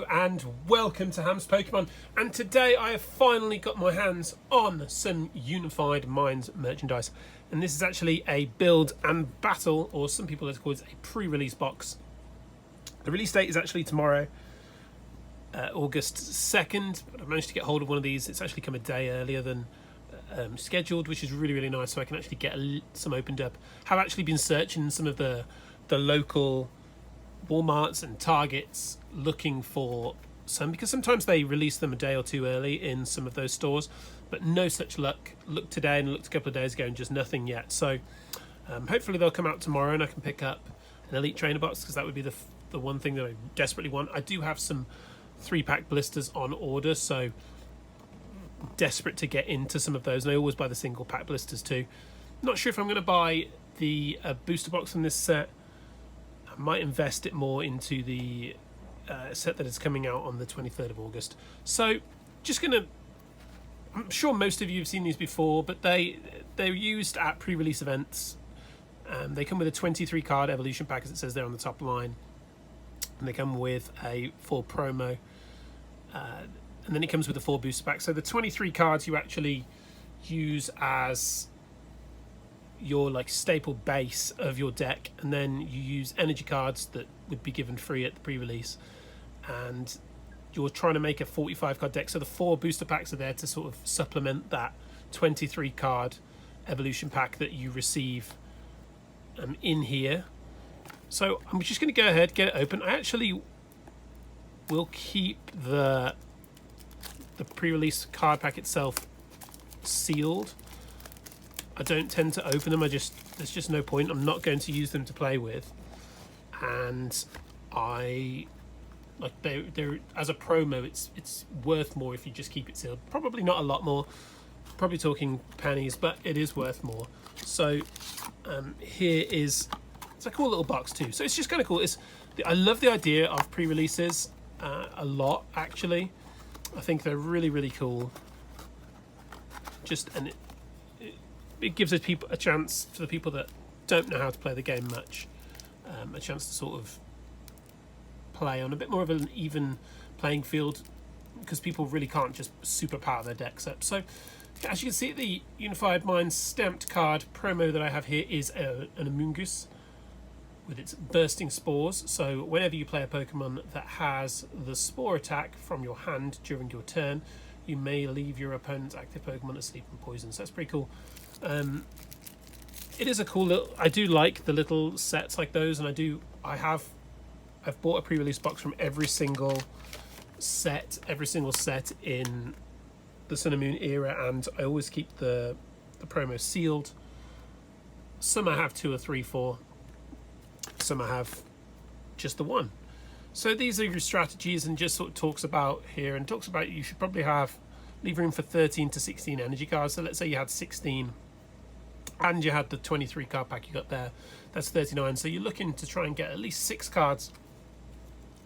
Hello and welcome to Ham's Pokemon, and today I have finally got my hands on some Unified Minds merchandise, and this is actually a build and battle, or some people like to call it a pre-release box. The release date is actually tomorrow, August 2nd, but I managed to get hold of one of these. It's actually come a day earlier than scheduled, which is really nice, so I can actually get some opened up. I've actually been searching some of the local Walmarts and Targets looking for some, because sometimes they release them a day or two early in some of those stores, but no such luck. Looked today and looked a couple of days ago and just nothing yet. So hopefully they'll come out tomorrow and I can pick up an Elite Trainer box, because that would be the one thing that I desperately want. I do have some 3-pack blisters on order, so desperate to get into some of those, and I always buy the single pack blisters too. Not sure if I'm going to buy the booster box from this set. I might invest it more into the set that is coming out on the 23rd of August. So just gonna, I'm sure most of you have seen these before, but they're used at pre-release events. They come with a 23 card evolution pack, as it says there on the top line, and they come with a full promo, and then it comes with a 4 booster pack. So the 23 cards you actually use as your staple base of your deck, and then you use energy cards that would be given free at the pre-release, and you're trying to make a 45 card deck. So the 4 booster packs are there to sort of supplement that 23 card evolution pack that you receive in here. So I'm just going to go ahead, get it open. I actually will keep the pre-release card pack itself sealed. I don't tend to open them. There's just no point. I'm not going to use them to play with, and they're as a promo. It's worth more if you just keep it sealed. Probably not a lot more. Probably talking pennies, but it is worth more. So here is, it's a cool little box too. So it's just kind of cool. I love the idea of pre-releases a lot, actually. I think they're really cool. It gives people a chance, for the people that don't know how to play the game much, a chance to sort of play on a bit more of an even playing field, because people really can't just superpower their decks up. So as you can see, the Unified Minds stamped card promo that I have here is an Amoonguss with its bursting spores. So whenever you play a Pokemon that has the spore attack from your hand during your turn, you may leave your opponent's active Pokemon asleep and poisoned. So that's pretty cool. It is a cool little, I do like the little sets like those, and I've bought a pre-release box from every single set in the Sun and Moon era, and I always keep the promo sealed. Some I have 2 or 3 for, some I have just the 1. So these are your strategies, and just sort of talks about you should probably leave room for 13 to 16 energy cards. So let's say you had 16 and you had the 23 card pack you got there, that's 39. So you're looking to try and get at least 6 cards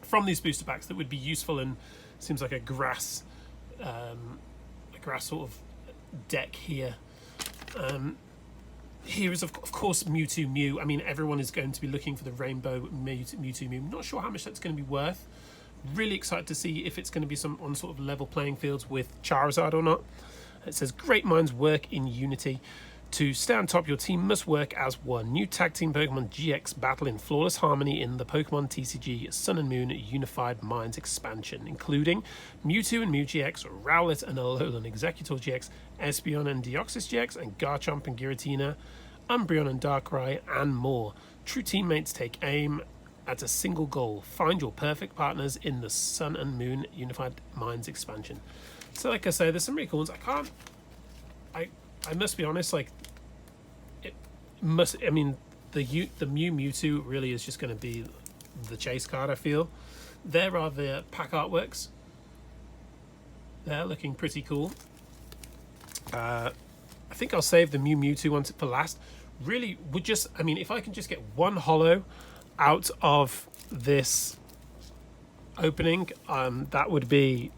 from these booster packs that would be useful, and seems like a grass sort of deck here. Here is of course Mewtwo Mew. I mean, everyone is going to be looking for the Rainbow Mewtwo Mew. Not sure how much that's going to be worth. Really excited to see if it's going to be on sort of level playing fields with Charizard or not. It says, great minds work in unity. To stay on top, your team must work as one. New tag team Pokemon GX battle in flawless harmony in the Pokemon TCG Sun and Moon Unified Minds expansion, including Mewtwo and Mew GX, Rowlet and Alolan, Executor GX, Espeon and Deoxys GX, and Garchomp and Giratina, Umbreon and Darkrai, and more. True teammates take aim at a single goal. Find your perfect partners in the Sun and Moon Unified Minds expansion. So like I say, there's some really cool ones. I must be honest, the Mew Mewtwo really is just going to be the chase card, I feel. There are the pack artworks. They're looking pretty cool. I think I'll save the Mew Mewtwo one for last. Really would just, if I can just get one holo out of this opening, that would be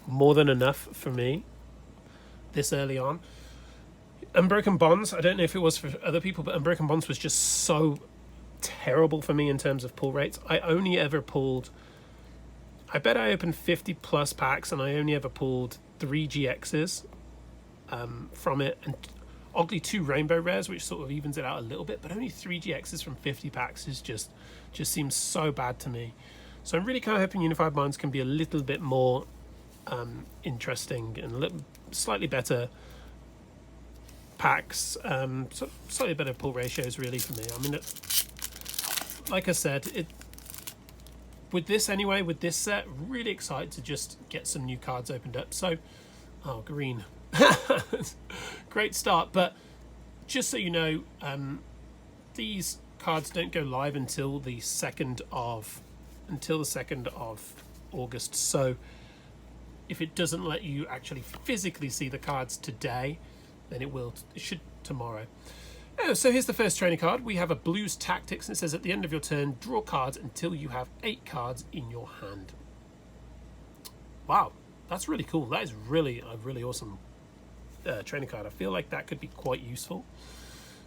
more than enough for me this early on. Unbroken Bonds, I don't know if it was for other people, but Unbroken Bonds was just so terrible for me in terms of pull rates. I only ever pulled I bet I opened 50 plus packs and I only ever pulled 3 GXs from it, and oddly 2 rainbow rares, which sort of evens it out a little bit, but only 3 GXs from 50 packs is just seems so bad to me. So I'm really kind of hoping Unified Minds can be a little bit more interesting and slightly better packs, so slightly better pull ratios really for me. I mean, like I said, with this anyway, with this set, really excited to just get some new cards opened up. So, oh, green. Great start, but just so you know, these cards don't go live until the 2nd of August. So if it doesn't let you actually physically see the cards today, then it should tomorrow. Oh, so here's the first trainer card. We have a Blues Tactics, and it says at the end of your turn, draw cards until you have 8 cards in your hand. Wow, that's really cool. That is really a really awesome trainer card. I feel like that could be quite useful.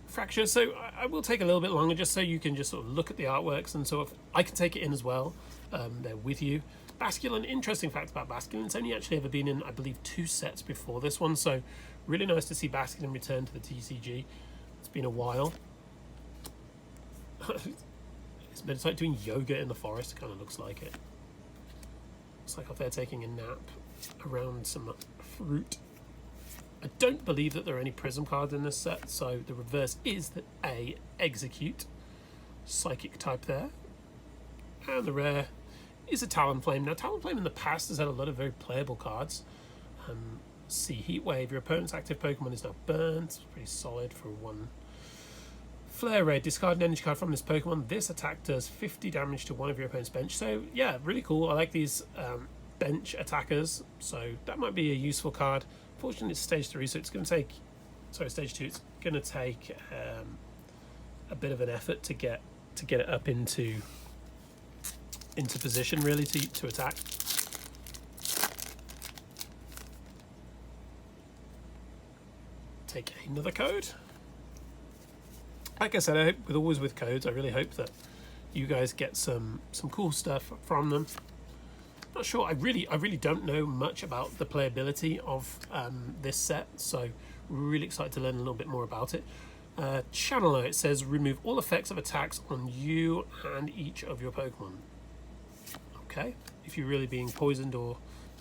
Fracture, so I will take a little bit longer just so you can just sort of look at the artworks and sort of, I can take it in as well. They're with you. Basculin, interesting fact about Basculin, it's only actually ever been in, I believe, 2 sets before this one, so really nice to see Basculin return to the TCG. It's been a while. It's like doing yoga in the forest, kind of looks like it. It's like if they're taking a nap around some fruit. I don't believe that there are any Prism cards in this set, so the reverse is that A, Execute, Psychic type there. And the rare is a Talonflame. Now, Talonflame in the past has had a lot of very playable cards. See Heatwave, your opponent's active Pokemon is now burnt. It's pretty solid for 1. Flare Ray, discard an energy card from this Pokemon. This attack does 50 damage to one of your opponent's bench. So, yeah, really cool. I like these bench attackers, so that might be a useful card. Fortunately, it's stage 3, so it's going to take... Sorry, stage 2. It's going to take a bit of an effort to get it up into position, really, to attack. Take another code. Like I said, always with codes, I really hope that you guys get some cool stuff from them. Not sure. I really don't know much about the playability of this set, so really excited to learn a little bit more about it. Channeler, it says remove all effects of attacks on you and each of your Pokemon. Okay, if you're really being poisoned,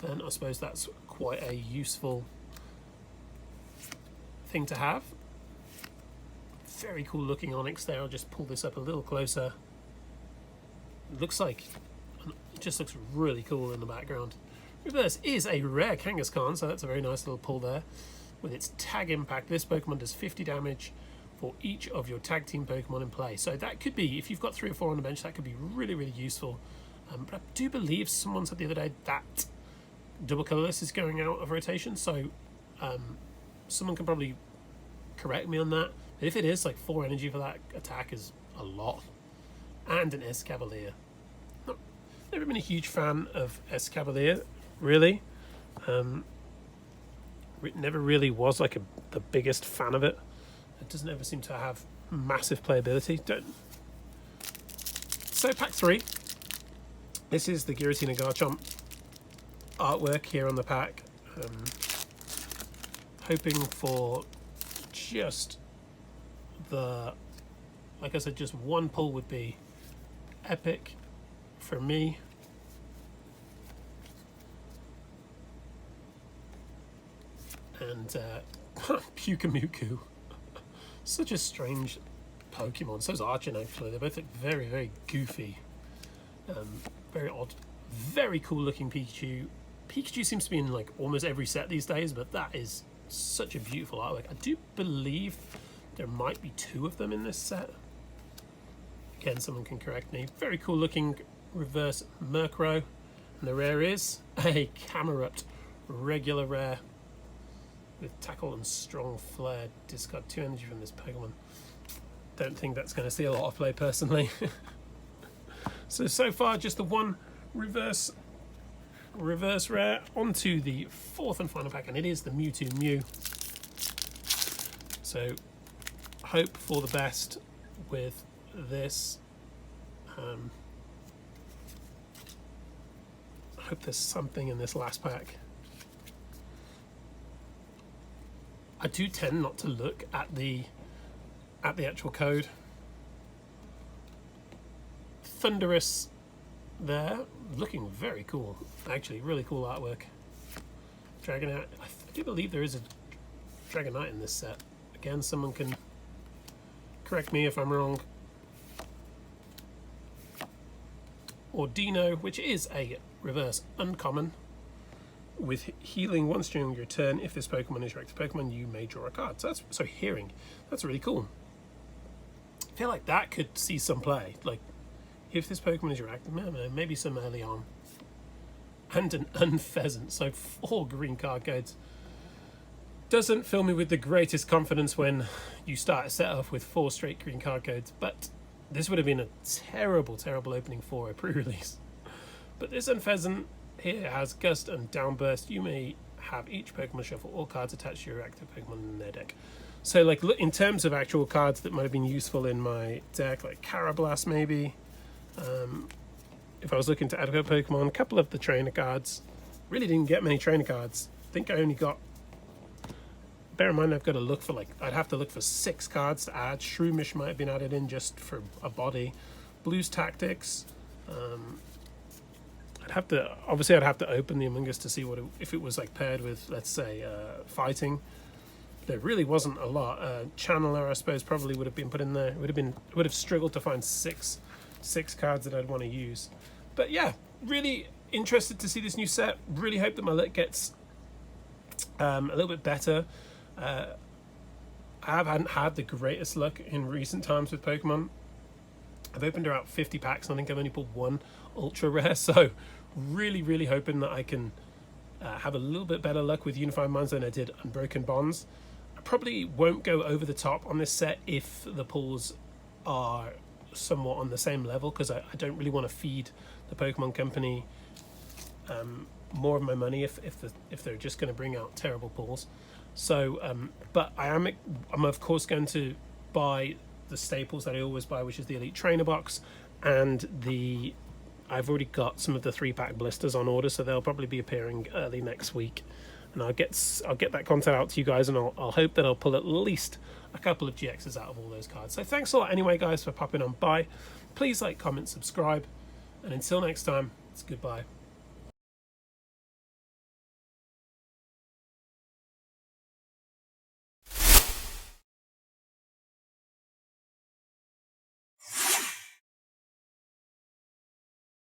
then I suppose that's quite a useful thing to have. Very cool looking Onyx there. I'll just pull this up a little closer. It just looks really cool in the background. Reverse is a rare Kangaskhan, so that's a very nice little pull there. With its tag impact, this Pokemon does 50 damage for each of your tag team Pokemon in play. So that could be, if you've got 3 or 4 on the bench, that could be really, really useful. But I do believe someone said the other day that double colorless is going out of rotation, so someone can probably correct me on that. But if it is, like 4 energy for that attack is a lot. And an Escavalier. Never been a huge fan of Escavalier, really. Never really was like the biggest fan of it. It doesn't ever seem to have massive playability. So pack 3. This is the Giratina Garchomp artwork here on the pack. Hoping for just like I said, just 1 pull would be epic for me. And Pukamuku. Such a strange Pokemon. So's Archon, actually. They both look very, very goofy. Very odd. Very cool looking Pikachu. Pikachu seems to be in like almost every set these days, but that is such a beautiful artwork. I do believe there might be 2 of them in this set. Again, someone can correct me. Very cool looking reverse Murkrow. And the rare is a Camerupt regular rare with tackle and strong flare. Discard 2 energy from this Pokemon. Don't think that's going to see a lot of play personally. So far just the 1 reverse rare. Onto the 4th and final pack, and it is the Mewtwo Mew. So hope for the best with this. hope there's something in this last pack. I do tend not to look at the actual code. Thunderous there, looking very cool. Actually, really cool artwork. Dragonite. I do believe there is a Dragonite in this set. Again, someone can correct me if I'm wrong. Ordino, which is a reverse uncommon. With healing once during your turn, if this Pokemon is your active Pokemon, you may draw a card. So that's hearing. That's really cool. I feel like that could see some play. Like, if this Pokemon is your active, maybe some early on. And an Unpheasant, so 4 green card codes. Doesn't fill me with the greatest confidence when you start a set off with 4 straight green card codes, but this would have been a terrible, terrible opening for a pre-release. But this Unpheasant here has Gust and Downburst. You may have each Pokemon shuffle all cards attached to your active Pokemon in their deck. So, like, look, in terms of actual cards that might have been useful in my deck, like Carablast maybe. If I was looking to add a Pokemon, a couple of the trainer cards. Really didn't get many trainer cards. I think I only got... Bear in mind, I've got to look for, like, I'd have to look for 6 cards to add. Shroomish might have been added in just for a body. Blues Tactics. I'd have to open the Among Us to see what if it was like paired with, let's say, fighting. There really wasn't a lot. Channeler, I suppose, probably would have been put in there. Would have struggled to find six cards that I'd want to use. But yeah, really interested to see this new set. Really hope that my luck gets a little bit better. I haven't had the greatest luck in recent times with Pokemon. I've opened about 50 packs and I think I've only pulled 1 ultra rare, so really hoping that I can have a little bit better luck with Unified Minds than I did Unbroken Bonds. I probably won't go over the top on this set if the pulls are somewhat on the same level, because I don't really want to feed the Pokemon Company more of my money if they're just going to bring out terrible pulls. So, but I'm of course going to buy the staples that I always buy, which is the Elite Trainer Box, and I've already got some of the 3-pack blisters on order, so they'll probably be appearing early next week, and I'll get that content out to you guys, and I'll hope that I'll pull at least a couple of GXs out of all those cards. So thanks a lot anyway, guys, for popping on by. Please like, comment, subscribe, and until next time, it's goodbye.